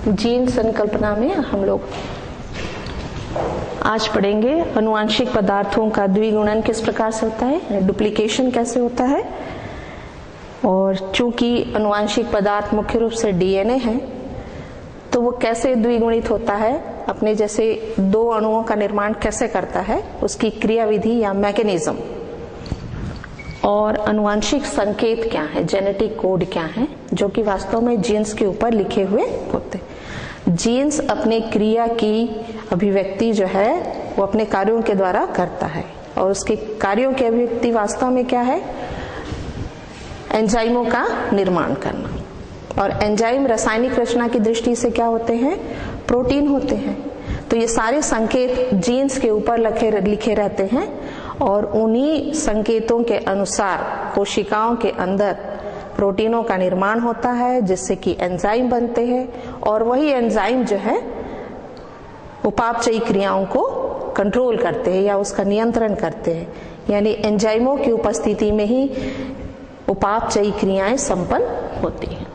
Gene संकल्पना में हम लोग आज पढ़ेंगे अनुवांशिक पदार्थों का द्विगुणन किस प्रकार से होता है, डुप्लीकेशन कैसे होता है। और चूंकि अनुवांशिक पदार्थ मुख्य रूप से डीएनए है तो वो कैसे द्विगुणित होता है, अपने जैसे दो अणुओं का निर्माण कैसे करता है, उसकी क्रियाविधि या मैकेनिज्म, और अनुवांशिक संकेत क्या है, जेनेटिक कोड क्या है, जो कि वास्तव में जीन्स के ऊपर लिखे हुए होते हैं। जीन्स अपने क्रिया की अभिव्यक्ति जो है वो अपने कार्यों के द्वारा करता है, और उसके कार्यों की अभिव्यक्ति वास्तव में क्या है, एंजाइमों का निर्माण करना। और एंजाइम रासायनिक रचना की दृष्टि से क्या होते हैं, प्रोटीन होते हैं। तो ये सारे संकेत जीन्स के ऊपर लिखे रहते हैं, और उन्हीं संकेतों के अनुसार कोशिकाओं के अंदर प्रोटीनों का निर्माण होता है, जिससे कि एंजाइम बनते हैं, और वही एंजाइम जो है उपापचयी क्रियाओं को कंट्रोल करते हैं या उसका नियंत्रण करते हैं। यानी एंजाइमों की उपस्थिति में ही उपापचयी क्रियाएं संपन्न होती हैं।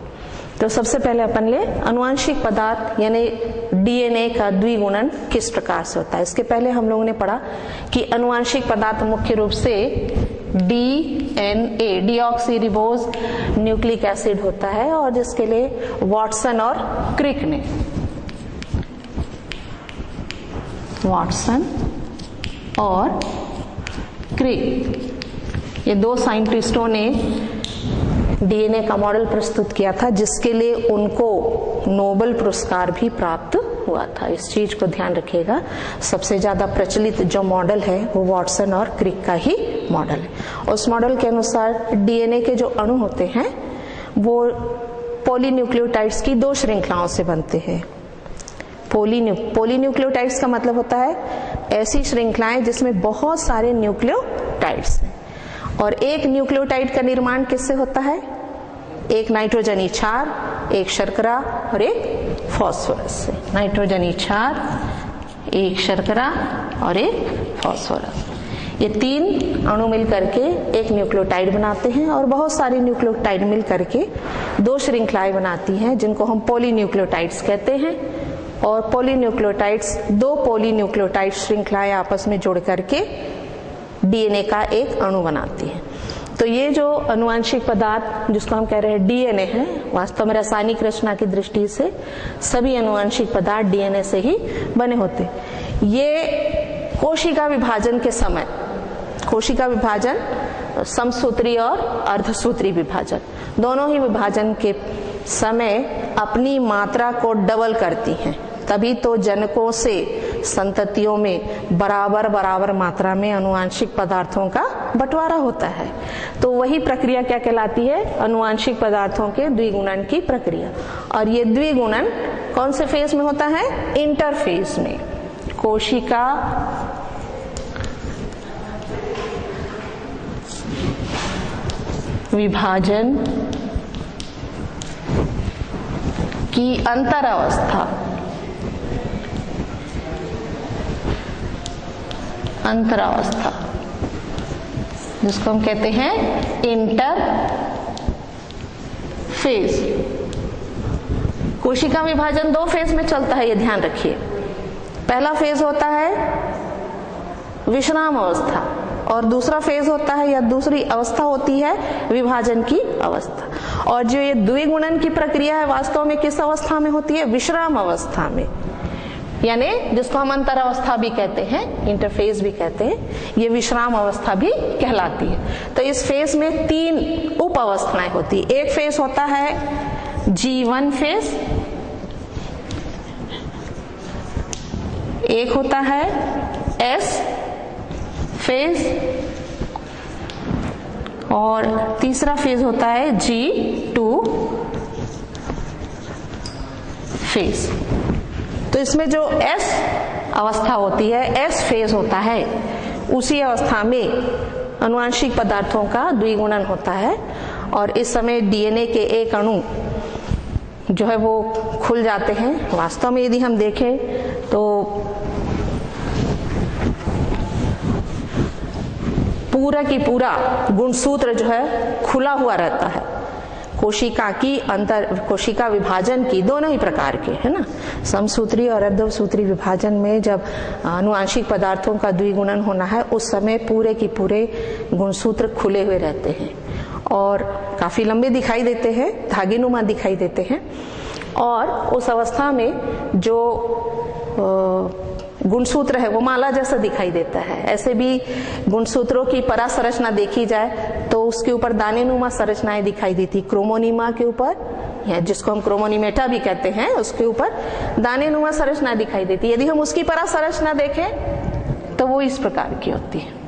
तो सबसे पहले अपन ले अनुवांशिक पदार्थ यानी डीएनए का द्विगुणन किस प्रकार से होता है। इसके पहले हम लोगों ने पढ़ा कि अनुवांशिक पदार्थ मुख्य रूप से DNA deoxy ribose nucleic acid होता है, और जिसके लिए वाटसन और क्रिक ने ये दो साइंटिस्टों ने डीएनए का मॉडल प्रस्तुत किया था, जिसके लिए उनको नोबेल पुरस्कार भी प्राप्त हुआ था। इस चीज को ध्यान रखिएगा। सबसे ज्यादा प्रचलित जो मॉडल है वो वाटसन और क्रिक का ही मॉडल है। उस मॉडल के अनुसार डीएनए के जो अणु होते हैं वो पॉलीन्यूक्लियोटाइड्स की दो श्रृंखलाओं से बनते हैं। पॉलीन्यूक्लियोटाइड्स का मतलब होता है ऐसी श्रृंखलाएं जिसमें बहुत सारे न्यूक्लियोटाइड्स हैं। और एक न्यूक्लियोटाइड का निर्माण किससे होता है, एक नाइट्रोजनी क्षार, एक शर्करा और एक फास्फोरस से। नाइट्रोजनी क्षार, एक शर्करा और एक फास्फोरस, ये तीन अणु मिल करके एक न्यूक्लियोटाइड बनाते हैं, और बहुत सारी न्यूक्लियोटाइड मिल करके दो श्रृंखलाएं बनाती हैं, जिनको हम पॉलीन्यूक्लियोटाइड्स कहते हैं। और पॉलीन्यूक्लियोटाइड्स दो पॉलीन्यूक्लियोटाइड श्रृंखलाएं आपस में जोड़ करके डीएनए का एक अणु बनाती है। तो ये जो अनुवांशिक पदार्थ जिसको हम कह रहे हैं डीएनए है, वास्तव में रासायनिक रचना की दृष्टि से सभी अनुवांशिक पदार्थ डीएनए से ही बने होते हैं। ये कोशिका विभाजन के समय, कोशिका विभाजन समसूत्री और अर्धसूत्री विभाजन, दोनों ही विभाजन के समय अपनी मात्रा को डबल करती हैं। तभी तो जनकों से संततियों में बराबर मात्रा में अनुवांशिक पदार्थों का बंटवारा होता है। तो वही प्रक्रिया क्या कहलाती है, अनुवांशिक पदार्थों के द्विगुणन की प्रक्रिया। और ये द्विगुणन कौन से फेज में होता है, इंटरफेज में। कोशिका विभाजन की अंतरावस्था, जिसको हम कहते हैं इंटर फेज। कोशिका विभाजन दो फेज में चलता है, ये ध्यान रखिए। पहला फेज होता है विश्राम अवस्था, और दूसरा फेज होता है या दूसरी अवस्था होती है विभाजन की अवस्था। और जो ये द्विगुणन की प्रक्रिया है वास्तव में किस अवस्था में होती है, विश्राम अवस्था में, यानी जिसको हम अंतर अवस्था भी कहते हैं, इंटरफेज भी कहते हैं, ये विश्राम अवस्था भी कहलाती है। तो इस फेज में तीन उप अवस्थाएं होती है। एक फेज होता है G1 फेज, एक होता है S फेज, और तीसरा फेज होता है G2 फेज। तो इसमें जो S अवस्था होती है, S फेज होता है, उसी अवस्था में अनुवांशिक पदार्थों का द्विगुणन होता है। और इस समय डीएनए के एक अणु जो है वो खुल जाते हैं। वास्तव में यदि हम देखें तो पूरा की पूरा गुणसूत्र जो है खुला हुआ रहता है। कोशिका विभाजन की, दोनों ही प्रकार के, है ना, समसूत्री और अर्धसूत्री विभाजन में जब आनुवांशिक पदार्थों का द्विगुणन होना है उस समय पूरे की पूरे गुणसूत्र खुले हुए रहते हैं और काफी लंबे दिखाई देते हैं, धागेनुमा दिखाई देते हैं। और उस अवस्था में जो गुणसूत्र है वो माला जैसा दिखाई देता है। ऐसे भी गुणसूत्रों की परासंरचना देखी जाए तो उसके ऊपर दानेनुमा संरचनाएं दिखाई देती, क्रोमोनिमा के ऊपर, या जिसको हम क्रोमोनिमेटा भी कहते हैं, उसके ऊपर दानेनुमा संरचना दिखाई देती है। यदि हम उसकी परासंरचना देखें तो वो इस प्रकार की होती है।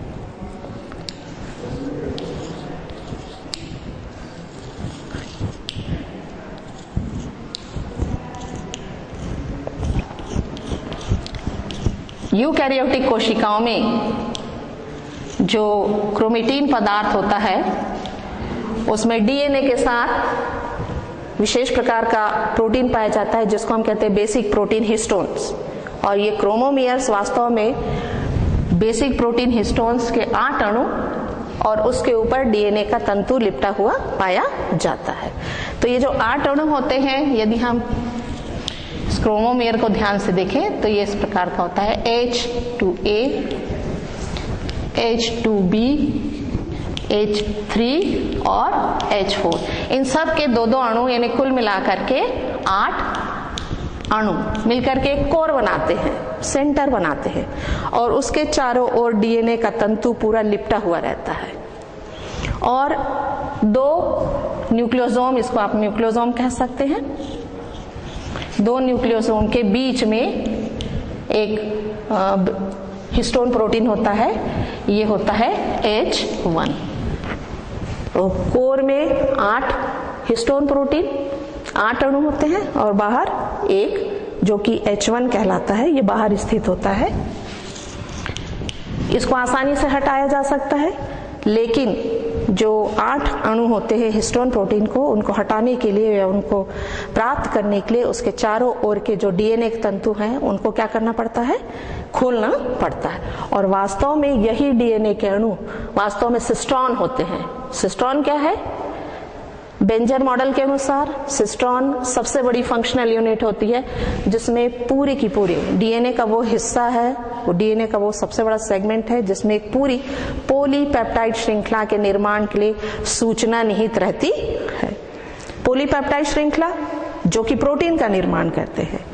यूकैरियोटिक कोशिकाओं में जो क्रोमेटिन पदार्थ होता है उसमें डीएनए के साथ विशेष प्रकार का प्रोटीन पाया जाता है जिसको हम कहते हैं बेसिक प्रोटीन हिस्टोन्स। और ये क्रोमोमियर्स वास्तव में बेसिक प्रोटीन हिस्टोन्स के 8 अणु और उसके ऊपर डीएनए का तंतु लिपटा हुआ पाया जाता है। तो ये जो 8 अणु होते हैं, यदि हम क्रोमोमेयर को ध्यान से देखें तो ये इस प्रकार का होता है H2A, H2B, H3 और H4। इन सब के 2-2 अणु यानी कुल मिलाकर के 8 अणु मिलकर के एक कोर बनाते हैं, सेंटर बनाते हैं और उसके चारों ओर डीएनए का तंतु पूरा लिपटा हुआ रहता है। और 2 न्यूक्लियोसोम, इसको आप न्यूक्लियोसोम कह सकते हैं, 2 न्यूक्लियोसोम के बीच में एक हिस्टोन प्रोटीन होता है, ये होता है H1। तो कोर में 8 हिस्टोन प्रोटीन, 8 अणु होते हैं और बाहर एक जो कि H1 कहलाता है, ये बाहर स्थित होता है। इसको आसानी से हटाया जा सकता है, लेकिन जो 8 अणु होते हैं हिस्टोन प्रोटीन को, उनको हटाने के लिए या उनको प्राप्त करने के लिए उसके चारों ओर के जो डीएनए तंतु हैं उनको क्या करना पड़ता है, खोलना पड़ता है। और वास्तव में यही डीएनए के अणु वास्तव में सिस्ट्रॉन होते हैं। सिस्ट्रॉन क्या है? बेंजर मॉडल के अनुसार सिस्ट्रॉन सबसे बड़ी फंक्शनल यूनिट होती है जिसमें पूरी की पूरी डीएनए का वो हिस्सा है, वो डीएनए का वो सबसे बड़ा सेगमेंट है जिसमें एक पूरी पॉलीपेप्टाइड श्रृंखला के निर्माण के लिए सूचना निहित रहती है। पॉलीपेप्टाइड श्रृंखला जो कि प्रोटीन का निर्माण करते हैं।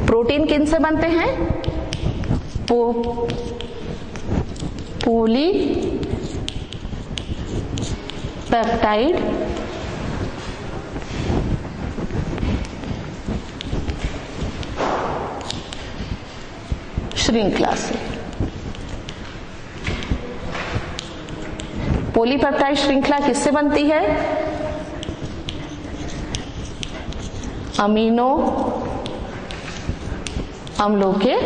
प्रोटीन किन से बनते हैं? पॉलीपेप्टाइड श्रृंखला से। पॉलीपेप्टाइड श्रृंखला किससे बनती है? अमीनो अम्लों के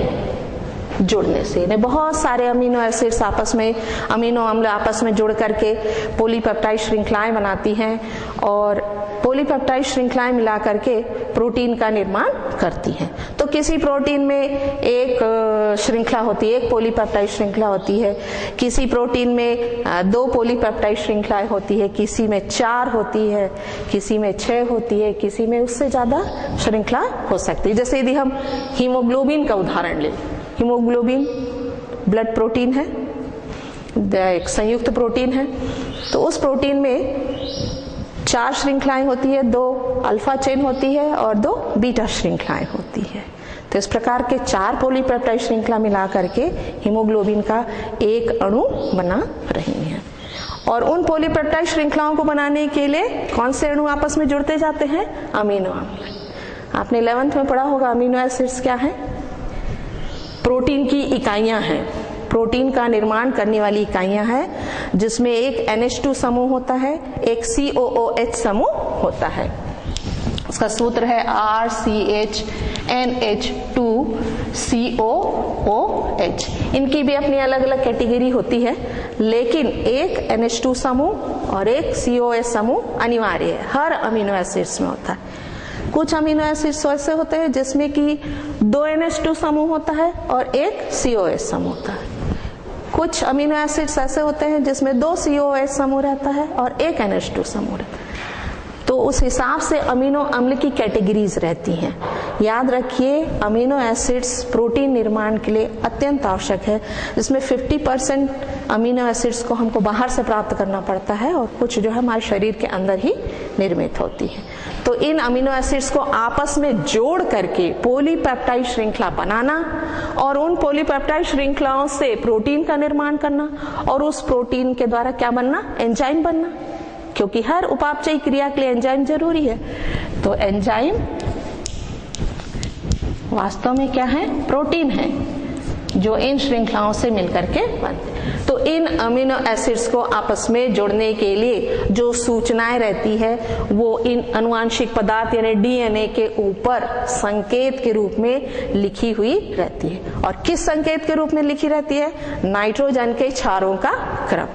जुड़ने से। इन्हें बहुत सारे अमीनो एसिड्स आपस में, अमीनो अम्ल आपस में जुड़ करके पॉलीपेप्टाइड श्रृंखलाएं बनाती हैं और पॉलीपेप्टाइड श्रृंखलाएं मिला करके प्रोटीन का निर्माण करती हैं। तो किसी प्रोटीन में एक श्रृंखला होती है, एक पॉलीपेप्टाइड श्रृंखला होती है, किसी प्रोटीन में 2 पॉलीपेप्टाइड श्रृंखलाएं होती है, किसी में 4 होती है, किसी में 6 होती है, किसी में उससे ज्यादा श्रृंखला हो सकती है। जैसे यदि हम हीमोग्लोबिन का उदाहरण लें, हीमोग्लोबिन ब्लड प्रोटीन है, एक संयुक्त प्रोटीन है, तो उस प्रोटीन में 4 श्रृंखलाएं होती है, 2 अल्फा चेन होती है और 2 बीटा श्रृंखलाएं होती है। तो इस प्रकार के 4 पॉलीपेप्टाइड श्रृंखला मिला करके हीमोग्लोबिन का एक अणु बना रही है। और उन पॉलीपेप्टाइड श्रृंखलाओं को बनाने के लिए कौन से अणु आपस में जुड़ते जाते हैं? अमीनो अम्ल। आपने 11th में पढ़ा होगा अमीनो एसिड्स क्या है? प्रोटीन की इकाइयां हैं, प्रोटीन का निर्माण करने वाली इकाइयां हैं, जिसमें एक NH2 समूह होता है, एक COOH समूह होता है। उसका सूत्र है RCH NH2COOH। इनकी भी अपनी अलग अलग कैटेगरी होती है, लेकिन एक NH2 समूह और एक COOH समूह अनिवार्य है, हर अमीनो एसिड्स में होता है। कुछ अमीनो एसिड्स ऐसे होते हैं जिसमें कि 2 NH2 समूह होता है और एक COOH समूह होता है। कुछ अमीनो एसिड्स ऐसे होते हैं जिसमें 2 COOH समूह रहता है और एक NH2 समूह रहता है। तो उस हिसाब से अमीनो अम्ल की कैटेगरीज रहती हैं। याद रखिए, अमीनो एसिड्स प्रोटीन निर्माण के लिए अत्यंत आवश्यक है, जिसमें 50% अमीनो एसिड्स को हमको बाहर से प्राप्त करना पड़ता है और कुछ जो है हमारे शरीर के अंदर ही निर्मित होती है। तो इन अमीनो एसिड्स को आपस में जोड़ करके पॉलीपेप्टाइड श्रृंखला बनाना और उन पॉलीपेप्टाइड श्रृंखलाओं से प्रोटीन का निर्माण करना और उस प्रोटीन के द्वारा क्या बनना, एंजाइम बनना, क्योंकि हर उपापचयी क्रिया के लिए एंजाइम जरूरी है। तो एंजाइम वास्तव में क्या है, प्रोटीन है जो इन श्रृंखलाओं से मिलकर के बनते हैं। तो इन अमीनो एसिड्स को आपस में जोड़ने के लिए जो सूचनाएं रहती है वो इन अनुवांशिक पदार्थ यानी डीएनए के ऊपर संकेत के रूप में लिखी हुई रहती है। और किस संकेत के रूप में लिखी रहती है, नाइट्रोजन के क्षारों का क्रम,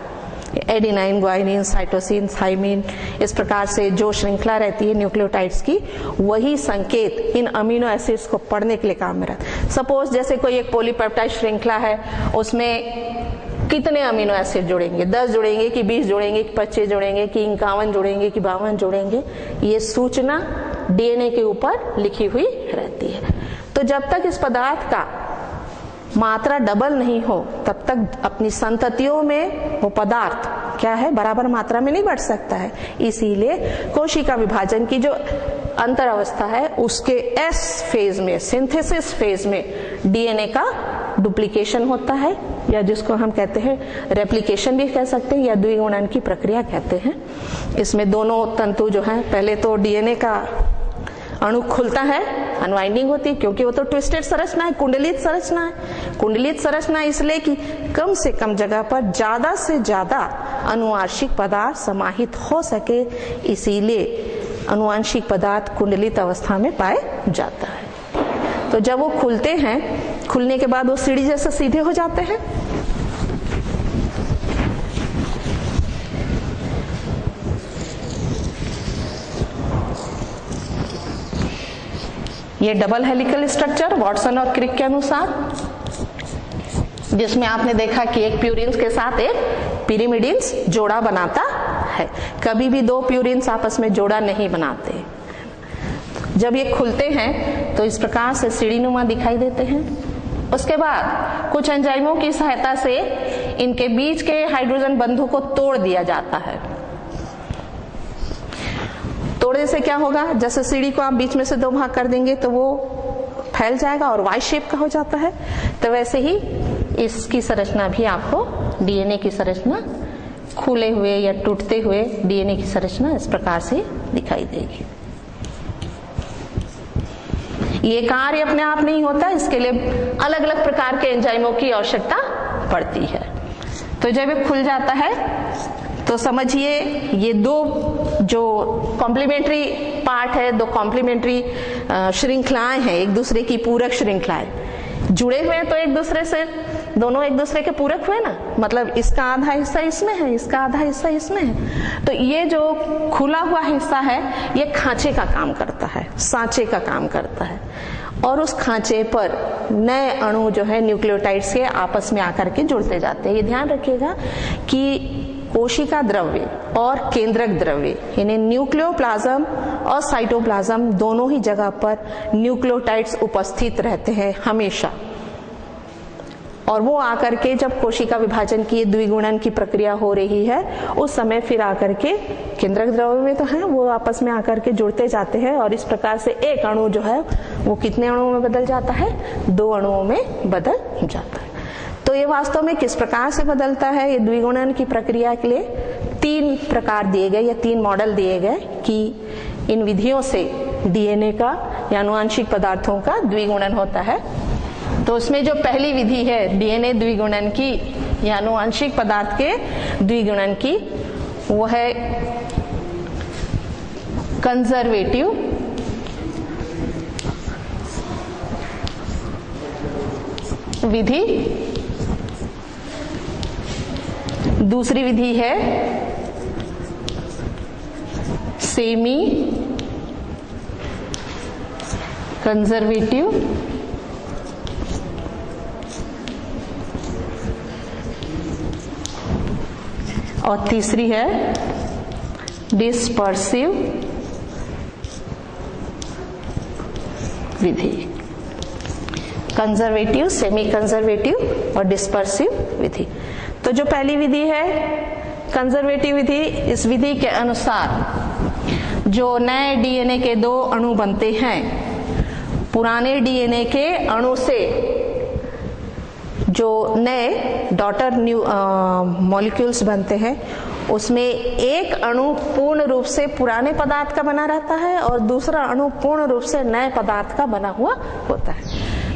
एडेनाइन, ग्वाइनिन, साइटोसिन, थाइमिन, इस प्रकार से जो श्रृंखला रहती है न्यूक्लियोटाइड्स की, वही संकेत इन अमीनो एसिड्स को पढ़ने के लिए काम में रहता है। सपोज जैसे कोई एक पॉलीपेप्टाइड श्रृंखला है, उसमें कितने अमीनो एसिड जुड़ेंगे, 10 जुड़ेंगे कि 20 जुड़ेंगे कि 25 जुड़ेंगे कि 51 जुड़ेंगे कि 52 जुड़ेंगे, ये सूचना डीएनए के ऊपर लिखी हुई रहती है। तो जब तक इस पदार्थ का मात्रा डबल नहीं हो तब तक अपनी संततियों में वो पदार्थ क्या है, बराबर मात्रा में नहीं बढ़ सकता है। इसीलिए कोशिका विभाजन की जो अंतर अवस्था है उसके एस फेज में, सिंथेसिस फेज में डीएनए का डुप्लीकेशन होता है, या जिसको हम कहते हैं रेप्लिकेशन भी कह सकते हैं या द्विगुणन की प्रक्रिया कहते हैं। इसमें दोनों तंतु जो है, पहले तो डीएनए का अणु खुलता है, अनवाइंडिंग होती है, क्योंकि वो तो ट्विस्टेड संरचना है, कुंडलित संरचना है। कुंडलित संरचना इसलिए कि कम से कम जगह पर ज्यादा से ज्यादा अनुवांशिक पदार्थ समाहित हो सके, इसीलिए अनुवांशिक पदार्थ कुंडलित अवस्था में पाए जाता है। तो जब वो खुलते हैं, खुलने के बाद वो सीढ़ी जैसे सीधे हो जाते हैं। ये डबल हेलिकल स्ट्रक्चर वाटसन और क्रिक के अनुसार, जिसमें आपने देखा कि एक प्यूरिन्स के साथ एक पिरिमिडिन्स जोड़ा बनाता है। कभी भी दो प्यूरिन्स आपस में जोड़ा नहीं बनाते। जब ये खुलते हैं तो इस प्रकार से सीढ़ीनुमा दिखाई देते हैं। उसके बाद कुछ एंजाइमों की सहायता से इनके बीच के हाइड्रोजन बंधु को तोड़ दिया जाता है। तोड़ने से क्या होगा, जैसे सीढ़ी को आप बीच में से दो भाग कर देंगे तो वो फैल जाएगा और वाई शेप का हो जाता है। तो वैसे ही इसकी संरचना भी आपको डीएनए की संरचना खुले हुए या टूटते हुए डीएनए की संरचना इस प्रकार से दिखाई देगी। ये कार्य अपने आप नहीं होता, इसके लिए अलग अलग प्रकार के एंजाइमों की आवश्यकता पड़ती है। तो जब ये खुल जाता है तो समझिए ये दो जो कॉम्प्लीमेंट्री पार्ट है, दो कॉम्प्लीमेंट्री श्रृंखलाएं हैं, एक दूसरे की पूरक श्रृंखलाएं जुड़े हुए हैं। तो एक दूसरे से दोनों एक दूसरे के पूरक हुए ना, मतलब इसका आधा हिस्सा इसमें है, इसका आधा हिस्सा इसमें है। तो ये जो खुला हुआ हिस्सा है ये खांचे का काम करता है, सांचे का काम करता है, और उस खांचे पर नए अणु जो है न्यूक्लियोटाइड्स के आपस में आकर के जुड़ते जाते हैं। ये ध्यान रखिएगा कि कोशिका द्रव्य और केंद्रक द्रव्य यानी न्यूक्लियोप्लाज्म और साइटोप्लाज्म दोनों ही जगह पर न्यूक्लियोटाइड्स उपस्थित रहते हैं हमेशा, और वो आकर के जब कोशिका विभाजन की द्विगुणन की प्रक्रिया हो रही है उस समय फिर आकर के केंद्रक द्रव्य में तो है वो आपस में आकर के जुड़ते जाते हैं, और इस प्रकार से एक अणु जो है वो कितने अणुओं में बदल जाता है, 2 अणुओं में बदल जाता है। तो ये वास्तव में किस प्रकार से बदलता है, ये द्विगुणन की प्रक्रिया के लिए 3 प्रकार दिए गए या 3 मॉडल दिए गए कि इन विधियों से डीएनए का या अनुवांशिक पदार्थों का द्विगुणन होता है। तो उसमें जो पहली विधि है डीएनए द्विगुणन की या अनुवांशिक पदार्थ के द्विगुणन की, वो है कंजर्वेटिव विधि। दूसरी विधि है सेमी कंजर्वेटिव, और तीसरी है डिस्पर्सिव विधि, कंजर्वेटिव, सेमी कंजर्वेटिव और डिस्पर्सिव विधि। तो जो पहली विधि है कंजर्वेटिव विधि, इस विधि के अनुसार जो नए डीएनए के 2 अणु बनते हैं, पुराने डीएनए के अणु से जो नए डॉटर मॉलिक्यूल्स बनते हैं, उसमें एक अणु पूर्ण रूप से पुराने पदार्थ का बना रहता है और दूसरा अणु पूर्ण रूप से नए पदार्थ का बना हुआ होता है।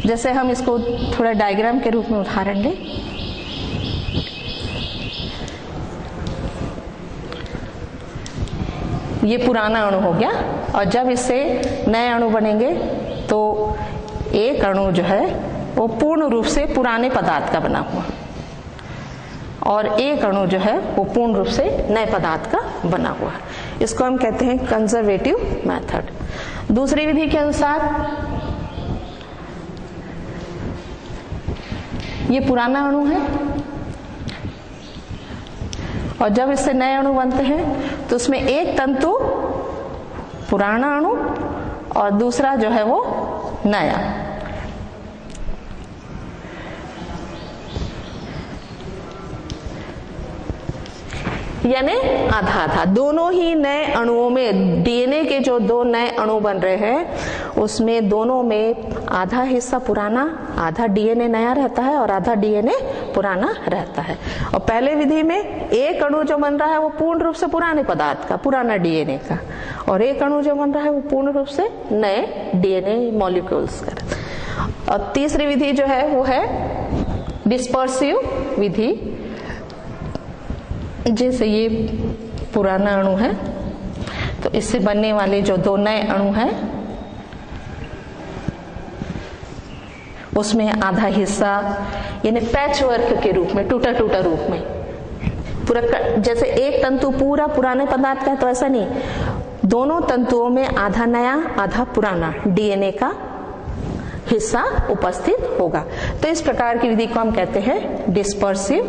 जैसे हम इसको थोड़ा डायग्राम के रूप में उदाहरण लें। ये पुराना अणु हो गया और जब इससे नए अणु बनेंगे तो एक अणु जो है वो पूर्ण रूप से पुराने पदार्थ का बना हुआ और एक अणु जो है वो पूर्ण रूप से नए पदार्थ का बना हुआ है। इसको हम कहते हैं कंजर्वेटिव मेथड। दूसरी विधि के अनुसार ये पुराना अणु है और जब इससे नए अणु बनते हैं तो उसमें एक तंतु पुराना अणु और दूसरा जो है वो नया। यानी आधा आधा, दोनों ही नए अणुओं में डीएनए के जो 2 नए अणु बन रहे हैं उसमें दोनों में आधा हिस्सा पुराना, आधा डीएनए नया रहता है और आधा डीएनए पुराना रहता है। और पहले विधि में एक अणु जो बन रहा है वो पूर्ण रूप से पुराने पदार्थ का, पुराना डीएनए का, और एक अणु जो बन रहा है वो पूर्ण रूप से नए डीएनए मॉलिक्यूल्स का। और तीसरी विधि जो है वो है डिस्पर्सिव विधि। जैसे ये पुराना अणु है तो इससे बनने वाले जो 2 नए अणु हैं उसमें आधा हिस्सा यानी पैच वर्क के रूप में, टूटा टूटा रूप में पूरा, जैसे एक तंतु पूरा पुराने पदार्थ का है तो ऐसा नहीं, दोनों तंतुओं में आधा नया आधा पुराना डीएनए का हिस्सा उपस्थित होगा। तो इस प्रकार की विधि को हम कहते हैं डिस्पर्सिव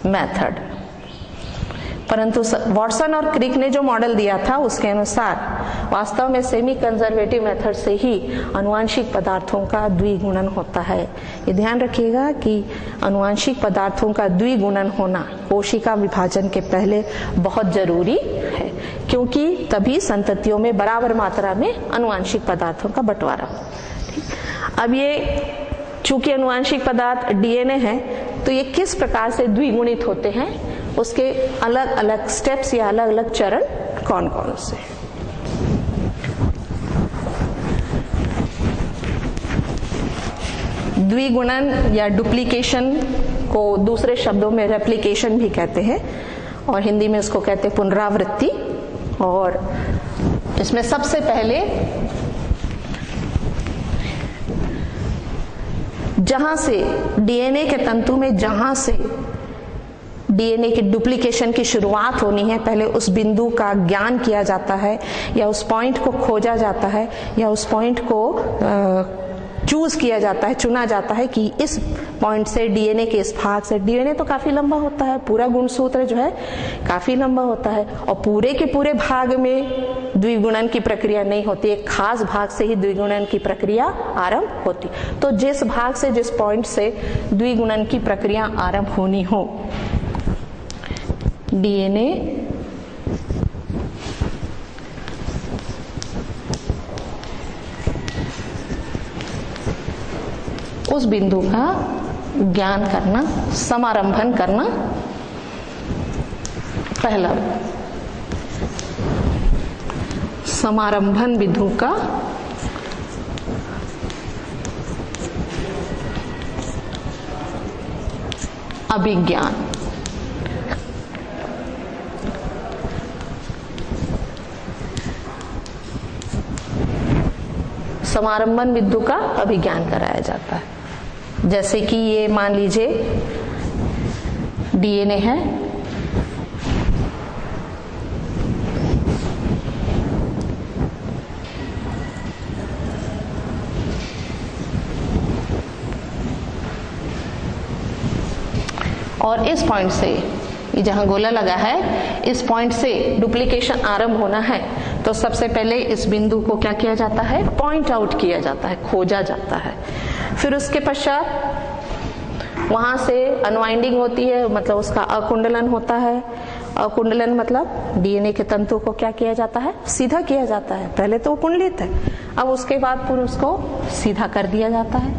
मेथड। परंतु वॉटसन और क्रिक ने जो मॉडल दिया था उसके अनुसार वास्तव में सेमी कंजर्वेटिव मेथड से ही आनुवांशिक पदार्थों का द्विगुणन होता है। ये ध्यान रखिएगा कि आनुवांशिक पदार्थों का द्विगुणन होना कोशिका विभाजन के पहले बहुत जरूरी है, क्योंकि तभी संततियों में बराबर मात्रा में आनुवांशिक पदार्थों का बंटवारा हो। अब ये चूंकि आनुवांशिक पदार्थ डीएनए है तो ये किस प्रकार से द्विगुणित होते हैं, उसके अलग अलग स्टेप्स या अलग अलग चरण कौन कौन से। द्विगुणन या डुप्लीकेशन को दूसरे शब्दों में रेप्लिकेशन भी कहते हैं और हिंदी में उसको कहते हैं पुनरावृत्ति। और इसमें सबसे पहले जहां से डीएनए के तंतु में जहां से डीएनए की डुप्लीकेशन की शुरुआत होनी है, पहले उस बिंदु का ज्ञान किया जाता है या उस पॉइंट को खोजा जाता है या उस पॉइंट को चूज किया जाता है, चुना जाता है कि इस पॉइंट से डीएनए के इस भाग से, डीएनए तो काफी लंबा होता है, पूरा गुणसूत्र जो है काफी लंबा होता है और पूरे के पूरे भाग में द्विगुणन की प्रक्रिया नहीं होती, एक खास भाग से ही द्विगुणन की प्रक्रिया आरंभ होती। तो जिस भाग से, जिस पॉइंट से द्विगुणन की प्रक्रिया आरंभ होनी हो, डीएनए उस बिंदु का ज्ञान करना, समारंभन करना पहला। समारंभन बिंदु का अभिज्ञान। समारंभन बिंदु का अभिज्ञान कराया जाता है। जैसे कि ये मान लीजिए डीएनए है, और इस पॉइंट से, ये जहां गोला लगा है, इस पॉइंट से डुप्लीकेशन आरंभ होना है तो सबसे पहले इस बिंदु को क्या किया जाता है, पॉइंट आउट किया जाता है, खोजा जाता है। फिर उसके पश्चात वहां से अनवाइंडिंग होती है, मतलब उसका अकुंडलन होता है। अकुंडलन मतलब डीएनए के तंतु को क्या किया जाता है, सीधा किया जाता है। पहले तो वो कुंडलित है, अब उसके बाद पूरा उसको सीधा कर दिया जाता है।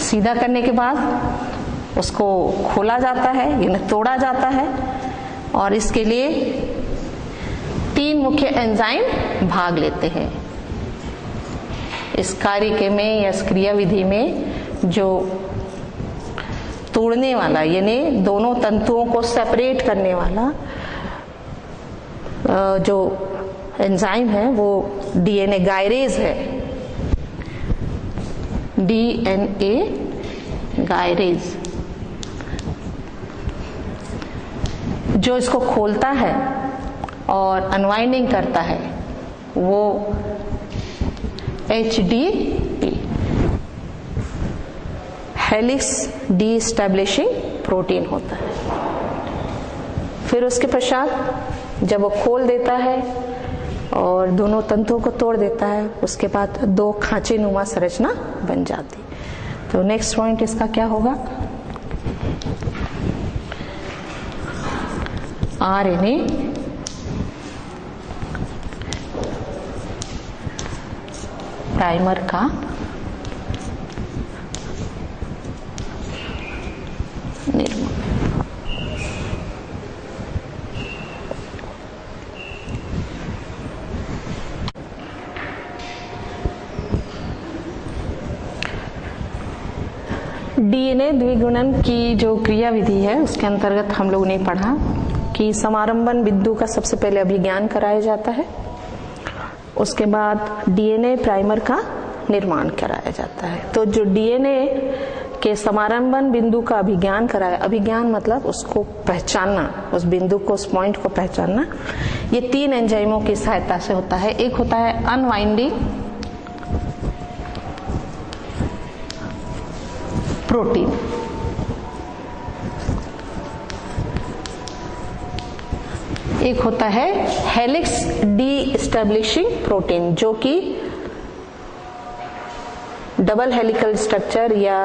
सीधा करने के बाद उसको खोला जाता है, यानी तोड़ा जाता है, और इसके लिए 3 मुख्य एंजाइम भाग लेते हैं। इस कार्य में या इस क्रिया विधि में जो तोड़ने वाला यानी दोनों तंतुओं को सेपरेट करने वाला जो एंजाइम है वो डीएनए गायरेज है, डीएनए गायरेज। जो इसको खोलता है और अनवाइंडिंग करता है वो HDP, हेलिक्स डीस्टैब्लिशिंग प्रोटीन होता है। फिर उसके पश्चात जब वो खोल देता है और दोनों तंतुओं को तोड़ देता है, उसके बाद 2 खांचे नुमा संरचना बन जाती। तो नेक्स्ट पॉइंट इसका क्या होगा, आरएनए प्राइमर का निर्माण। डीएनए द्विगुणन की जो क्रिया विधि है उसके अंतर्गत हम लोगों ने पढ़ा कि समारंभन बिंदु का सबसे पहले अभिज्ञान कराया जाता है, उसके बाद डीएनए प्राइमर का निर्माण कराया जाता है। तो जो डीएनए के समारंभन बिंदु का अभिज्ञान कराया, अभिज्ञान मतलब उसको पहचानना, उस बिंदु को, उस पॉइंट को पहचानना, ये 3 एंजाइमों की सहायता से होता है। एक होता है अनवाइंडिंग प्रोटीन, एक होता है हेलिक्स डी-एस्टैब्लिशिंग प्रोटीन, जो कि डबल हेलिकल स्ट्रक्चर या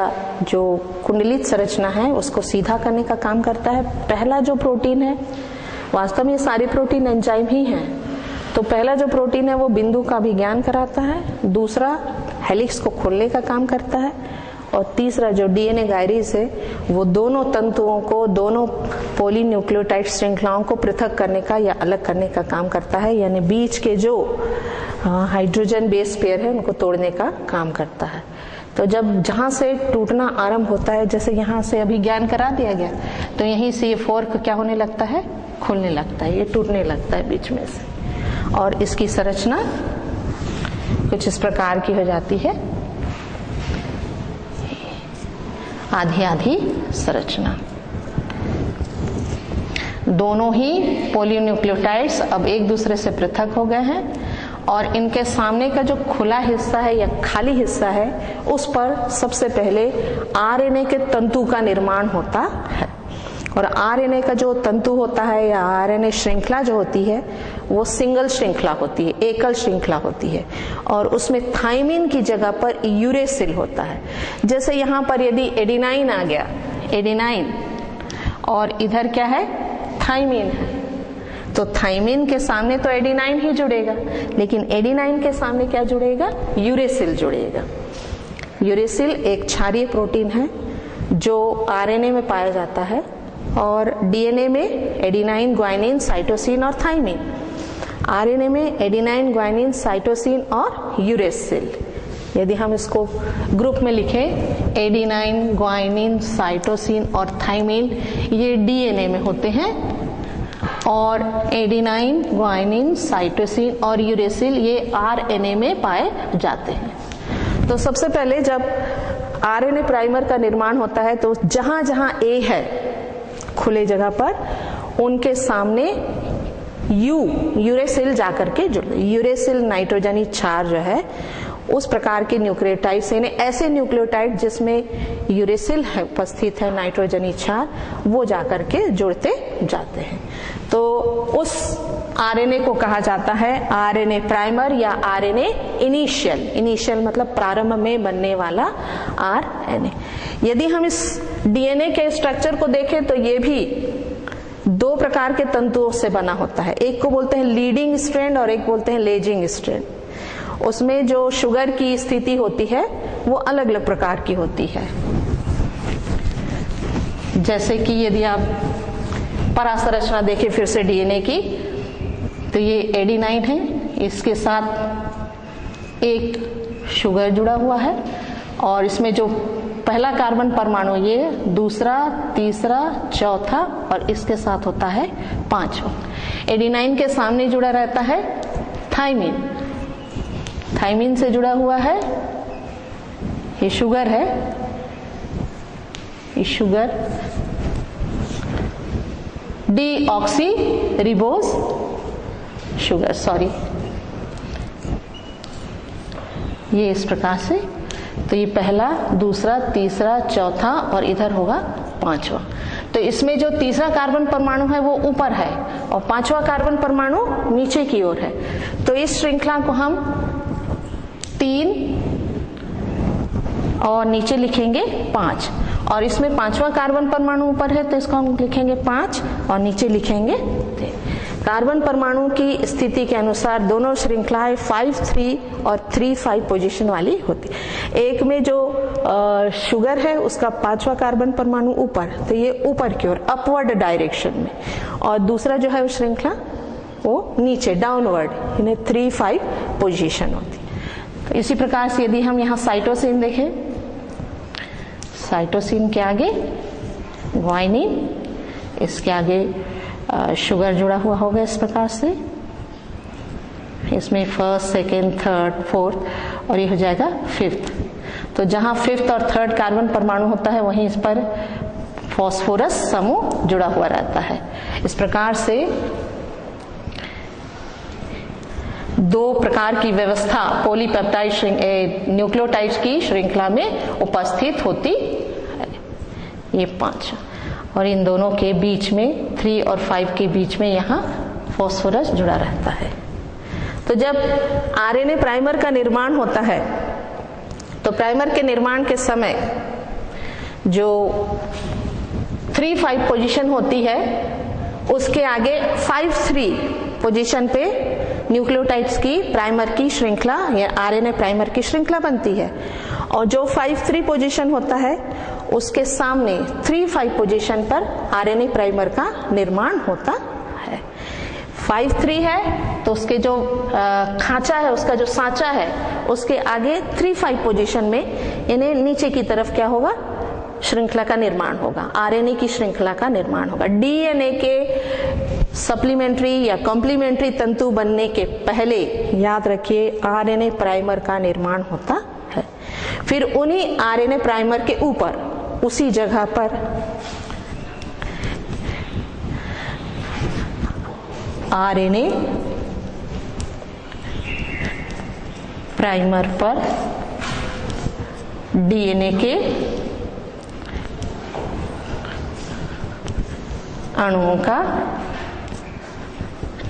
जो कुंडलित संरचना है उसको सीधा करने का काम करता है। पहला जो प्रोटीन है, वास्तव में ये सारे प्रोटीन एंजाइम ही हैं, तो पहला जो प्रोटीन है वो बिंदु का अभिज्ञान कराता है, दूसरा हेलिक्स को खोलने का काम करता है, और तीसरा जो डीएनए गायरेज है वो दोनों तंतुओं को, दोनों पॉलीन्यूक्लियोटाइड श्रृंखलाओं को पृथक करने का या अलग करने का काम करता है, यानी बीच के जो हाइड्रोजन बेस पेयर है उनको तोड़ने का काम करता है। तो जब जहां से टूटना आरंभ होता है, जैसे यहाँ से अभिज्ञान करा दिया गया, तो यहीं से ये फोर्क क्या होने लगता है, खुलने लगता है, ये टूटने लगता है बीच में से, और इसकी संरचना कुछ इस प्रकार की हो जाती है, आधी आधी संरचना। दोनों ही पॉलीन्यूक्लियोटाइड्स अब एक दूसरे से पृथक हो गए हैं, और इनके सामने का जो खुला हिस्सा है या खाली हिस्सा है उस पर सबसे पहले आरएनए के तंतु का निर्माण होता है। और आरएनए का जो तंतु होता है या आरएनए श्रृंखला जो होती है वो सिंगल श्रृंखला होती है, एकल श्रृंखला होती है, और उसमें थाइमिन की जगह पर यूरेसिल होता है। जैसे यहाँ पर यदि एडिनाइन आ गया, एडिनाइन, और इधर क्या है, थाइमिन है, तो थाइमिन के सामने तो एडिनाइन ही जुड़ेगा, लेकिन एडिनाइन के सामने क्या जुड़ेगा, यूरेसिल जुड़ेगा। यूरेसिल एक क्षारीय प्रोटीन है जो आरएनए में पाया जाता है, और डीएनए में एडिनाइन, ग्वाइनिन, साइटोसिन और थाइमिन, आरएनए में एडिनाइन, ग्वाइनिन, साइटोसिन और यूरेसिल। यदि हम इसको ग्रुप में लिखें, एडिनाइन, ग्वाइनिन, साइटोसिन और थाइमिन ये डीएनए में होते हैं, और एडिनाइन, ग्वाइनिन, साइटोसिन और यूरेसिल ये आरएनए में पाए जाते हैं। तो सबसे पहले जब आरएनए प्राइमर का निर्माण होता है तो जहां जहां ए है खुले जगह पर, उनके सामने यूरेसिल जाकर के जुड़, यूरेसिल नाइट्रोजनी क्षार जो है उस प्रकार के न्यूक्लियोटाइड्स, यानी ऐसे न्यूक्लियोटाइड जिसमें यूरेसिल उपस्थित है, नाइट्रोजनी क्षार, वो जाकर के जुड़ते जाते हैं। तो उस आरएनए को कहा जाता है आरएनए प्राइमर या आरएनए इनिशियल। इनिशियल मतलब प्रारंभ में बनने वाला आरएनए। यदि हम इस डीएनए के स्ट्रक्चर को देखें तो ये भी दो प्रकार के तंतुओं से बना होता है। एक को बोलते हैं लीडिंग स्ट्रैंड और एक बोलते हैं लेजिंग स्ट्रैंड। उसमें जो शुगर की स्थिति होती है वो अलग अलग प्रकार की होती है। जैसे कि यदि आप परासंरचना देखें फिर से डीएनए की, तो ये एडेनाइन है, इसके साथ एक शुगर जुड़ा हुआ है और इसमें जो पहला कार्बन परमाणु, ये दूसरा, तीसरा, चौथा और इसके साथ होता है पांचवा। एडेनाइन के सामने जुड़ा रहता है थाइमिन, थाइमिन से जुड़ा हुआ है ये शुगर है, ये sugar deoxy ribose sugar, sorry, ये इस प्रकार से। तो ये पहला, दूसरा, तीसरा, चौथा और इधर होगा पांचवा। तो इसमें जो तीसरा कार्बन परमाणु है वो ऊपर है और पांचवा कार्बन परमाणु नीचे की ओर है। तो इस श्रृंखला को हम 3 और नीचे लिखेंगे 5, और इसमें पांचवा कार्बन परमाणु ऊपर है तो इसको हम लिखेंगे 5 और नीचे लिखेंगे 3। कार्बन परमाणु की स्थिति के अनुसार दोनों श्रृंखलाएं 5-3 और 3-5 पोजीशन वाली होती। एक में जो शुगर है उसका पांचवा कार्बन परमाणु ऊपर, तो ये ऊपर की ओर अपवर्ड डायरेक्शन में, और दूसरा जो है श्रृंखला वो नीचे डाउनवर्ड, यानी 3-5 पोजीशन होती। तो इसी प्रकार से यदि हम यहाँ साइटोसिन देखें, साइटोसिन के आगे ग्वाइनिन, इसके आगे शुगर जुड़ा हुआ होगा इस प्रकार से। इसमें फर्स्ट, सेकेंड, थर्ड, फोर्थ और ये हो जाएगा 5th। तो जहां 5th और 3rd कार्बन परमाणु होता है वहीं इस पर फॉस्फोरस समूह जुड़ा हुआ रहता है। इस प्रकार से दो प्रकार की व्यवस्था पॉलीपेप्टाइड न्यूक्लियोटाइड्स की श्रृंखला में उपस्थित होती है। ये 5 और इन दोनों के बीच में 3 और 5 के बीच में यहाँ फॉस्फोरस जुड़ा रहता है। तो जब आरएनए प्राइमर का निर्माण होता है तो प्राइमर के निर्माण के समय जो 3-5 पोजीशन होती है उसके आगे 5-3 पोजीशन पे न्यूक्लियोटाइड्स की प्राइमर की श्रृंखला या आरएनए प्राइमर की श्रृंखला बनती है, और जो 5-3 पोजीशन होता है उसके सामने 3-5 पोजीशन पर आरएनए प्राइमर का निर्माण होता है। 5-3 है तो उसके जो खांचा है, उसका जो सांचा है, उसके आगे 3-5 पोजीशन में यानी नीचे की तरफ क्या होगा, श्रृंखला का निर्माण होगा, आरएनए की श्रृंखला का निर्माण होगा। डीएनए के सप्लीमेंट्री या कॉम्प्लीमेंट्री तंतु बनने के पहले याद रखिए आरएनए प्राइमर का निर्माण होता है। फिर उन्हीं आरएनए प्राइमर के ऊपर उसी जगह पर आरएनए प्राइमर पर डीएनए के अणुओं का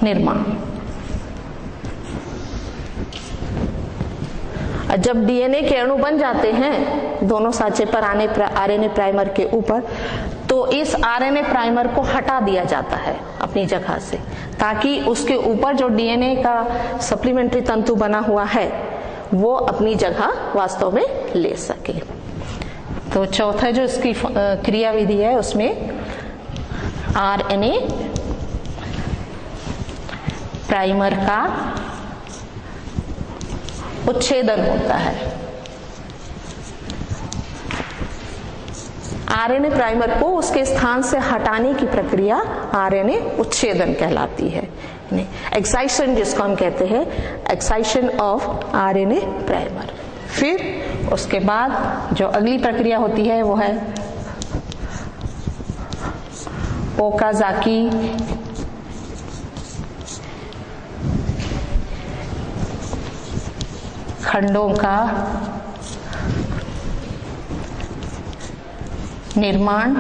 निर्माण। जब डीएनए के अणु बन जाते हैं दोनों सांचे पर आरएनए प्राइमर के ऊपर, तो इस आरएनए प्राइमर को हटा दिया जाता है अपनी जगह से, ताकि उसके ऊपर जो डीएनए का सप्लीमेंट्री तंतु बना हुआ है वो अपनी जगह वास्तव में ले सके। तो चौथा जो इसकी क्रियाविधि है उसमें आरएनए प्राइमर का उच्छेदन होता है। आरएनए प्राइमर को उसके स्थान से हटाने की प्रक्रिया आरएनए उच्छेदन कहलाती है, एक्साइशन जिसको हम कहते हैं, एक्साइशन ऑफ आरएनए प्राइमर। फिर उसके बाद जो अगली प्रक्रिया होती है वो है ओकाजाकी खंडों का निर्माण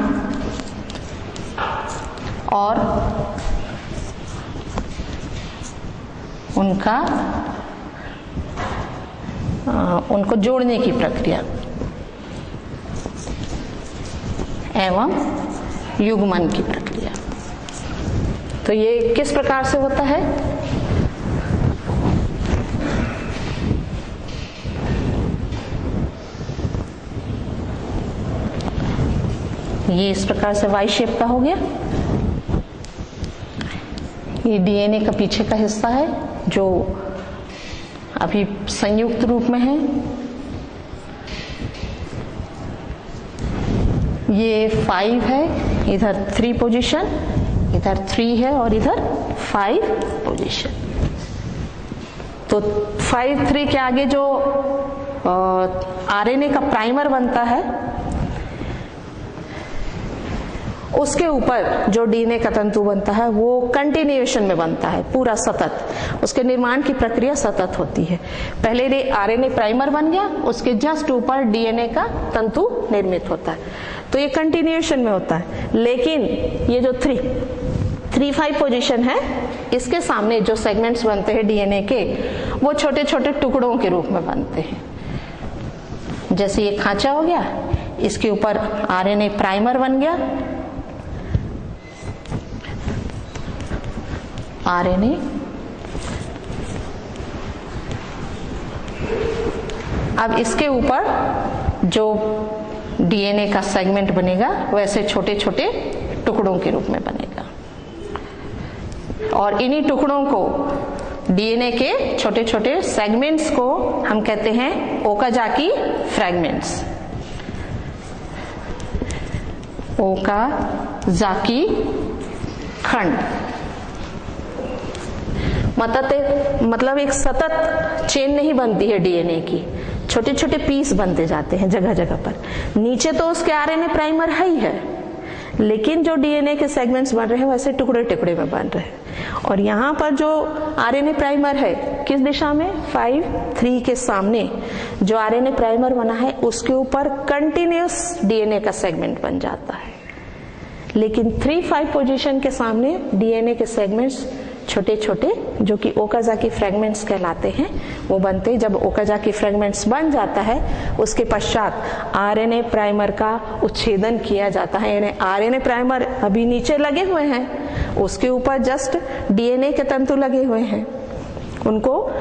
और उनको जोड़ने की प्रक्रिया एवं युग्मन की प्रक्रिया। तो ये किस प्रकार से होता है? ये इस प्रकार से वाई शेप का हो गया। ये डीएनए का पीछे का हिस्सा है जो अभी संयुक्त रूप में है। ये 5 है, इधर 3 पोजीशन, इधर 3 है और इधर 5 पोजीशन। तो 5-3 के आगे जो आरएनए का प्राइमर बनता है उसके ऊपर जो डीएनए का तंतु बनता है वो कंटिन्यूएशन में बनता है, पूरा सतत। उसके निर्माण की प्रक्रिया सतत होती है। पहले आरएनए प्राइमर बन गया, उसके जस्ट ऊपर डीएनए का तंतु निर्मित होता है, तो ये कंटिन्यूएशन में होता है। लेकिन ये जो 3-5 पोजीशन है, इसके सामने जो सेगमेंट्स बनते हैं डीएनए के, वो छोटे छोटे टुकड़ों के रूप में बनते हैं। जैसे ये खांचा हो गया, इसके ऊपर आरएनए प्राइमर बन गया, आरएनए अब इसके ऊपर जो डीएनए का सेगमेंट बनेगा वैसे छोटे छोटे टुकड़ों के रूप में बनेगा, और इन्हीं टुकड़ों को, डीएनए के छोटे छोटे सेगमेंट्स को हम कहते हैं ओकाजाकी फ्रैगमेंट्स। ओकाजाकी खंड मतलब एक सतत चेन नहीं बनती है डीएनए की, छोटे छोटे पीस बनते जाते हैं जगह जगह पर। नीचे तो उसके आरएनए प्राइमर है ही है, लेकिन जो डीएनए के सेगमेंट्स बन रहे हैं वैसे टुकड़े टुकड़े में बन रहे हैं। और यहाँ पर जो आरएनए प्राइमर है किस दिशा में? 5-3 के सामने जो आरएनए प्राइमर बना है उसके ऊपर कंटिन्यूअस डीएनए का सेगमेंट बन जाता है। लेकिन 3-5 पोजीशन के सामने डीएनए के सेगमेंट्स छोटे छोटे, जो कि ओकाजाकी फ्रैगमेंट्स कहलाते हैं, वो बनते। जब ओकाजाकी फ्रैगमेंट्स बन जाता है उसके पश्चात आरएनए प्राइमर का उच्छेदन किया जाता है। यानी आरएनए प्राइमर अभी नीचे लगे हुए हैं, उसके ऊपर जस्ट डीएनए के तंतु लगे हुए हैं, उनको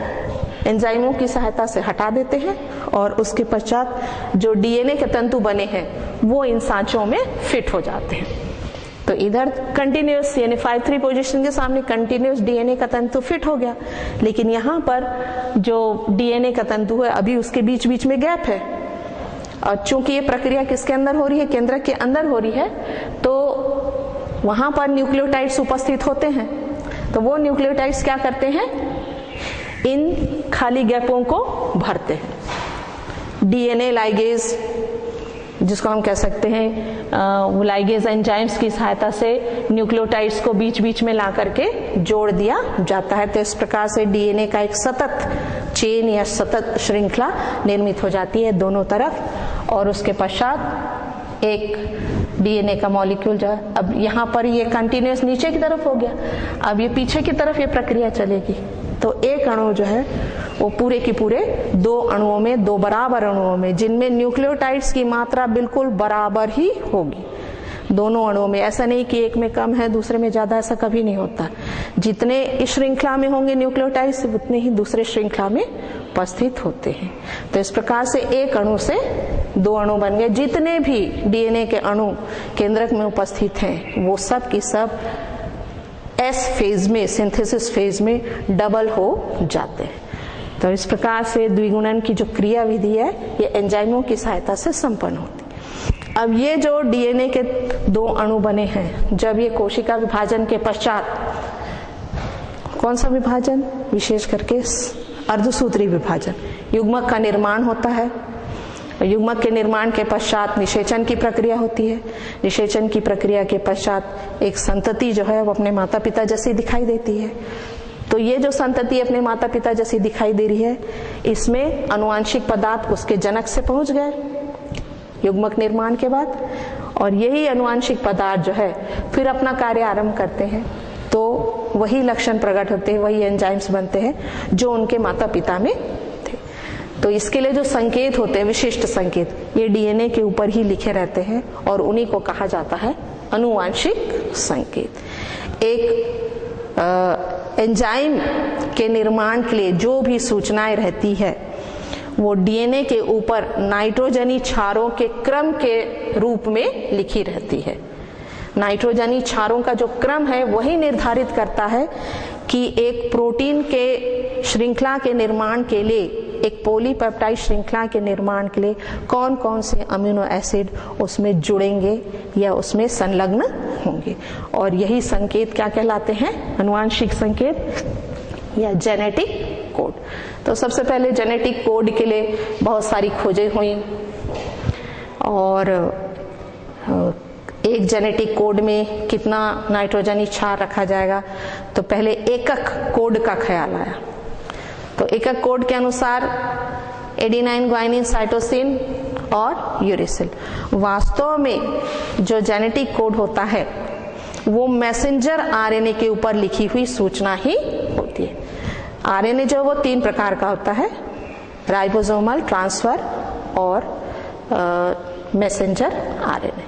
एंजाइमों की सहायता से हटा देते हैं और उसके पश्चात जो डीएनए के तंतु बने हैं वो इन सांचों में फिट हो जाते हैं। तो इधर कंटिन्यूअस यानी 5-3 पोजीशन के सामने कंटिन्यूअस डीएनए का तंतु फिट हो गया, लेकिन यहाँ पर जो डीएनए का तंतु है अभी उसके बीच बीच में गैप है। और चूंकि ये प्रक्रिया किसके अंदर हो रही है? केंद्रक के अंदर हो रही है, तो वहां पर न्यूक्लियोटाइड्स उपस्थित होते हैं। तो वो न्यूक्लियोटाइड्स क्या करते हैं? इन खाली गैपों को भरते हैं। डीएनए लाइगेज, जिसको हम कह सकते हैं लाइगेज एंजाइम्स की सहायता से न्यूक्लियोटाइड्स को बीच बीच में ला करके जोड़ दिया जाता है। तो इस प्रकार से डीएनए का एक सतत चेन या सतत श्रृंखला निर्मित हो जाती है दोनों तरफ। और उसके पश्चात एक डीएनए का मॉलिक्यूल जो है, अब यहाँ पर ये कंटिन्यूअस नीचे की तरफ हो गया, अब ये पीछे की तरफ ये प्रक्रिया चलेगी। तो एक अणु जो है वो पूरे की पूरे 2 अणुओं में, 2 बराबर अणुओं में, जिनमें न्यूक्लियोटाइड्स की मात्रा बिल्कुल बराबर ही होगी दोनों अणुओं में। ऐसा नहीं कि एक में कम है दूसरे में ज्यादा, ऐसा कभी नहीं होता। जितने इस श्रृंखला में होंगे न्यूक्लियोटाइड्स उतने ही दूसरे श्रृंखला में उपस्थित होते हैं। तो इस प्रकार से एक अणु से 2 अणु बन गए। जितने भी डीएनए के अणु केंद्रक में उपस्थित हैं वो सब की सब एस फेज में, सिंथेसिस फेज में डबल हो जाते हैं। तो इस प्रकार से द्विगुणन की जो क्रिया विधि है ये एंजाइमों की सहायता से संपन्न होती है। अब ये जो डीएनए के 2 अणु बने हैं, जब ये कोशिका विभाजन के पश्चात, कौन सा विभाजन? विशेष करके अर्धसूत्री विभाजन, युग्मक का निर्माण होता है। युग्मक के निर्माण के पश्चात निषेचन की प्रक्रिया होती है। निषेचन की प्रक्रिया के पश्चात एक संतति जो है वो अपने माता पिता जैसी दिखाई देती है। तो ये जो संतति अपने माता पिता जैसी दिखाई दे रही है, इसमें अनुवांशिक पदार्थ उसके जनक से पहुंच गए युग्मक निर्माण के बाद, और यही अनुवांशिक पदार्थ जो है फिर अपना कार्य आरंभ करते हैं, तो वही लक्षण प्रकट होते हैं, वही एंजाइम्स बनते हैं जो उनके माता पिता में थे। तो इसके लिए जो संकेत होते हैं, विशिष्ट संकेत, ये डीएनए के ऊपर ही लिखे रहते हैं और उन्हीं को कहा जाता है अनुवांशिक संकेत। एक एंजाइम के निर्माण के लिए जो भी सूचनाएं रहती है वो डीएनए के ऊपर नाइट्रोजनी क्षारों के क्रम के रूप में लिखी रहती है। नाइट्रोजनी क्षारों का जो क्रम है वही निर्धारित करता है कि एक प्रोटीन के श्रृंखला के निर्माण के लिए, एक पॉलीपेप्टाइड श्रृंखला के निर्माण के लिए कौन कौन से अमीनो एसिड उसमें जुड़ेंगे या उसमें संलग्न होंगे, और यही संकेत क्या कहलाते हैं? अनुवांशिक संकेत या जेनेटिक कोड। तो सबसे पहले जेनेटिक कोड के लिए बहुत सारी खोजें हुई, और एक जेनेटिक कोड में कितना नाइट्रोजनी क्षार रखा जाएगा, तो पहले एकक कोड का ख्याल आया। तो एकक कोड के अनुसार एडेनाइन, ग्वाइनिन, साइटोसिन और यूरेसिल। वास्तव में जो जेनेटिक कोड होता है वो मैसेंजर आरएनए के ऊपर लिखी हुई सूचना ही होती है। आरएनए जो वो 3 प्रकार का होता है, राइबोसोमल, ट्रांसफर और messenger RNA.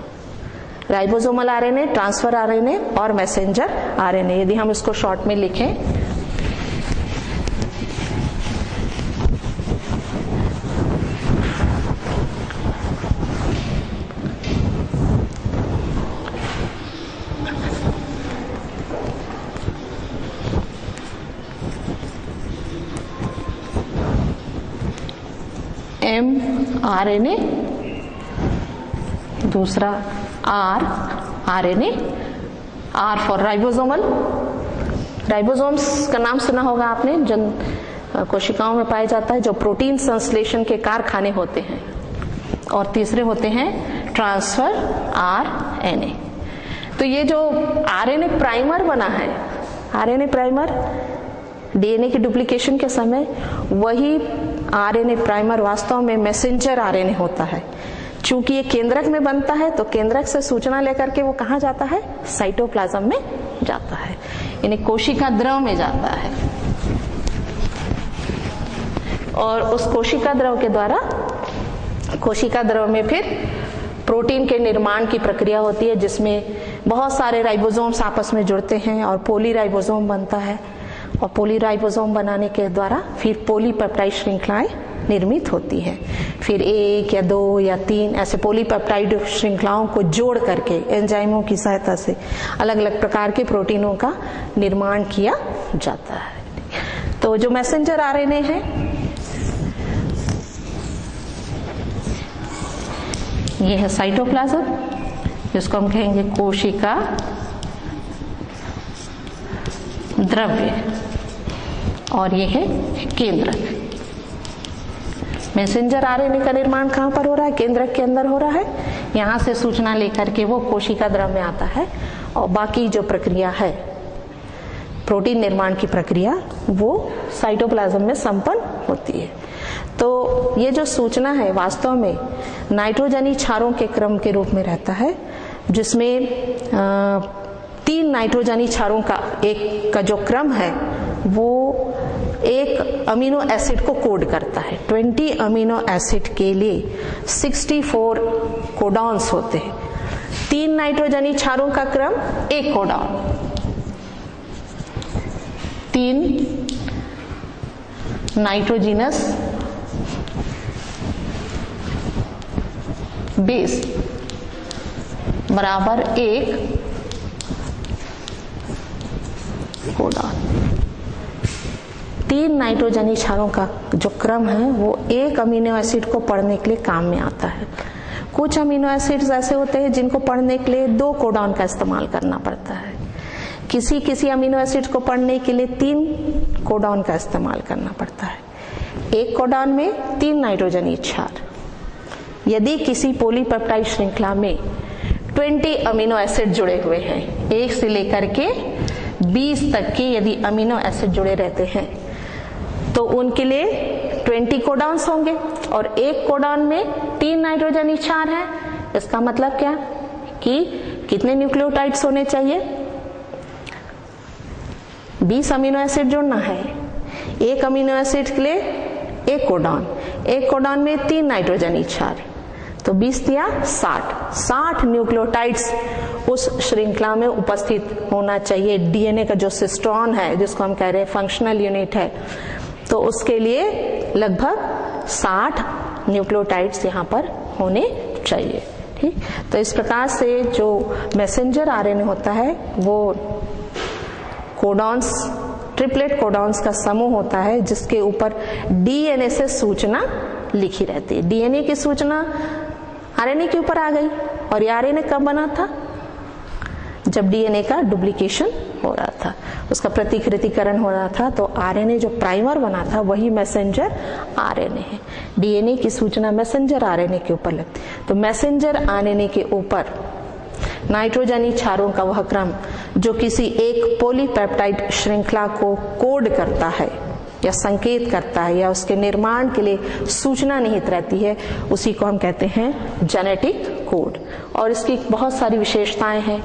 Ribosomal RNA, transfer RNA और मैसेंजर आरएनए। यदि हम इसको शॉर्ट में लिखें, mRNA, दूसरा rRNA, R for ribosomal. Ribosomes का नाम सुना होगा आपने, जन कोशिकाओं में पाया जाता है, जो प्रोटीन संश्लेषण के कारखाने होते हैं। और तीसरे होते हैं ट्रांसफर RNA। तो ये जो आरएनए प्राइमर बना है, आरएनए प्राइमर डीएनए की डुप्लीकेशन के समय, वही आरएनए प्राइमर वास्तव में मैसेंजर आरएनए होता है। चूंकि ये केंद्रक में बनता है, तो केंद्रक से सूचना लेकर के वो कहाँ जाता है? साइटोप्लाज्म में जाता है, यानी कोशिका द्रव में जाता है। और उस कोशिका द्रव के द्वारा, कोशिका द्रव में फिर प्रोटीन के निर्माण की प्रक्रिया होती है, जिसमें बहुत सारे राइबोसोम्स आपस में जुड़ते हैं और पॉलीराइबोसोम बनता है। और पॉलीराइबोसोम बनाने के द्वारा फिर पॉलीपेप्टाइड श्रृंखलाएं निर्मित होती है। फिर 1 या 2 या 3 ऐसे पॉलीपेप्टाइड श्रृंखलाओं को जोड़ करके एंजाइमों की सहायता से अलग अलग प्रकार के प्रोटीनों का निर्माण किया जाता है। तो जो मैसेंजर आरएनए है, ये है साइटोप्लाज्म, जिसको हम कहेंगे कोशिका द्रव्य, और ये है केंद्रक। मैसेंजर आरएनए का निर्माण कहाँ पर हो रहा है? केंद्रक के अंदर हो रहा है। यहाँ से सूचना लेकर के वो कोशिका द्रव्य में आता है, और बाकी जो प्रक्रिया है, प्रोटीन निर्माण की प्रक्रिया, वो साइटोप्लाज्म में संपन्न होती है। तो ये जो सूचना है वास्तव में नाइट्रोजनी क्षारों के क्रम के रूप में रहता है, जिसमें 3 नाइट्रोजनी क्षारों का एक का जो क्रम है वो एक अमीनो एसिड को कोड करता है। 20 अमीनो एसिड के लिए 64 कोडॉन्स होते हैं। 3 नाइट्रोजनी क्षारों का क्रम, 1 कोडॉन। 3 नाइट्रोजिनस बेस बराबर 1 कोडॉन। 3 नाइट्रोजनी क्षारों का जो क्रम है वो एक अमीनो एसिड को पढ़ने के लिए काम में आता है। कुछ अमीनो एसिड्स ऐसे होते हैं जिनको पढ़ने के लिए 2 कोडॉन का इस्तेमाल करना पड़ता है। किसी अमीनो एसिड को पढ़ने के लिए 3 कोडॉन का इस्तेमाल करना पड़ता है। एक कोडॉन में 3 नाइट्रोजनी क्षार। यदि किसी पॉलीपेप्टाइड श्रृंखला में 20 अमीनो एसिड जुड़े हुए हैं, 1 से लेकर के 20 तक के यदि अमीनो एसिड जुड़े रहते हैं तो उनके लिए 20 कोडॉन्स होंगे और एक कोडॉन में 3 नाइट्रोजनी क्षार हैं। इसका मतलब क्या कि कितने न्यूक्लियोटाइड्स होने चाहिए? 20 अमीनो एसिड जोड़ना है। एक अमीनो एसिड के लिए एक कोडॉन में 3 नाइट्रोजनी क्षार, तो 20 दिया 60 न्यूक्लियोटाइड्स उस श्रृंखला में उपस्थित होना चाहिए। डीएनए का जो सिस्टोन है, जिसको हम कह रहे हैं फंक्शनल यूनिट है, तो उसके लिए लगभग 60 न्यूक्लियोटाइड्स यहाँ पर होने चाहिए। ठीक, तो इस प्रकार से जो मैसेंजर आरएनए होता है वो कोडॉन्स, ट्रिपलेट कोडॉन्स का समूह होता है जिसके ऊपर डीएनए से सूचना लिखी रहती है। डीएनए की सूचना आरएनए के ऊपर आ गई और ये आरएनए कब बना था? जब डीएनए का डुप्लीकेशन हो रहा था, उसका प्रतिकृतिकरण हो रहा था, तो आरएनए जो प्राइमर बना था वही मैसेंजर आरएनए है। डीएनए की सूचना मैसेंजर आरएनए के ऊपर लगती है। तो मैसेंजर आरएनए के ऊपर नाइट्रोजनी क्षारों का वह क्रम जो किसी एक पॉलीपेप्टाइड श्रृंखला को कोड करता है या संकेत करता है या उसके निर्माण के लिए सूचना निहित रहती है, उसी को हम कहते हैं जेनेटिक कोड। और इसकी बहुत सारी विशेषताएं हैं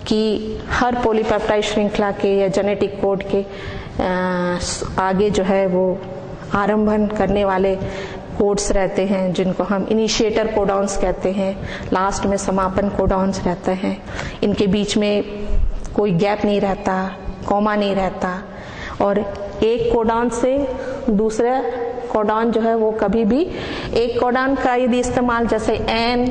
कि हर पॉलीपेप्टाइड श्रृंखला के या जेनेटिक कोड के आगे जो है वो आरंभन करने वाले कोड्स रहते हैं जिनको हम इनिशिएटर कोडॉन्स कहते हैं, लास्ट में समापन कोडॉन्स रहते हैं। इनके बीच में कोई गैप नहीं रहता, कॉमा नहीं रहता, और एक कोडॉन से दूसरा कोडॉन जो है वो कभी भी एक कोडॉन का यदि इस्तेमाल, जैसे एन,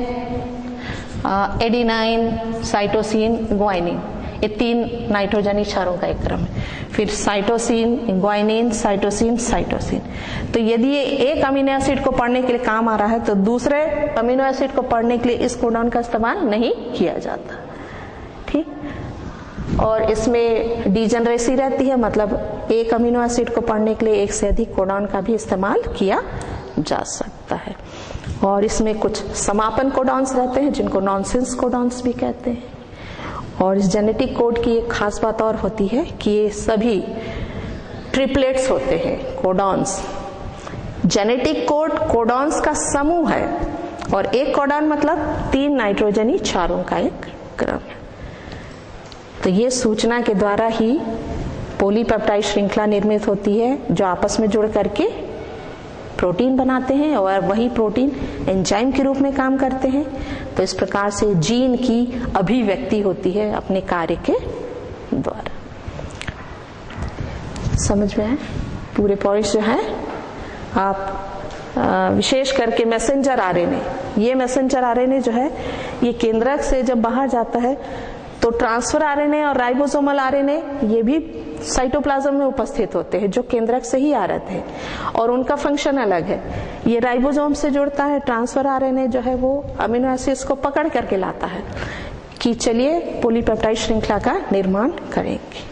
एडिनाइन, साइटोसिन, ग्वाइनिन, ये 3 नाइट्रोजनी क्षारों का एक क्रम है। फिर साइटोसिन, ग्वाइनिन, साइटोसिन, साइटोसिन। तो यदि ये एक अमीनो एसिड को पढ़ने के लिए काम आ रहा है तो दूसरे अमीनो एसिड को पढ़ने के लिए इस कोडॉन का इस्तेमाल नहीं किया जाता। ठीक, और इसमें डिजेनरेसी रहती है, मतलब एक अमीनो एसिड को पढ़ने के लिए एक से अधिक कोडॉन का भी इस्तेमाल किया जा सकता है। और इसमें कुछ समापन कोडॉन्स रहते हैं जिनको नॉनसेंस कोडॉन्स भी कहते हैं। और इस जेनेटिक कोड की एक खास बात और होती है कि ये सभी ट्रिपलेट्स होते हैं, कोडॉन्स। जेनेटिक कोड कोडॉन्स का समूह है और एक कोडॉन मतलब 3 नाइट्रोजनी क्षारों का एक क्रम है। तो ये सूचना के द्वारा ही पॉलीपेप्टाइड श्रृंखला निर्मित होती है जो आपस में जुड़ करके प्रोटीन बनाते हैं और वही प्रोटीन एंजाइम के रूप में काम करते हैं। तो इस प्रकार से जीन की अभिव्यक्ति होती है अपने कार्य के द्वारा। समझ में है? पूरे पॉइंट्स जो है आप विशेष करके मैसेंजर आरएनए, ये मैसेंजर आरएनए जो है ये केंद्रक से जब बाहर जाता है तो ट्रांसफर आरएनए और राइबोसोमल आरएनए ये भी साइटोप्लाज्म में उपस्थित होते हैं जो केंद्रक से ही आ रहे थे और उनका फंक्शन अलग है। ये राइबोसोम से जुड़ता है, ट्रांसफर आरएनए जो है वो अमीनो एसिड्स को पकड़ करके लाता है कि चलिए पॉलीपेप्टाइड श्रृंखला का निर्माण करेंगे,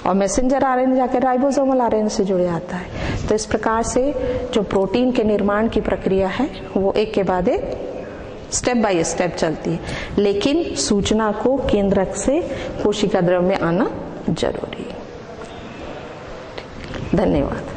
और मैसेंजर आरएनए जाकर राइबोसोमल आरएनए से जुड़ जाता है। तो इस प्रकार से जो प्रोटीन के निर्माण की प्रक्रिया है वो एक के बाद एक स्टेप बाय स्टेप चलती है, लेकिन सूचना को केंद्रक से कोशिका द्रव्य में आना जरूरी है। धन्यवाद।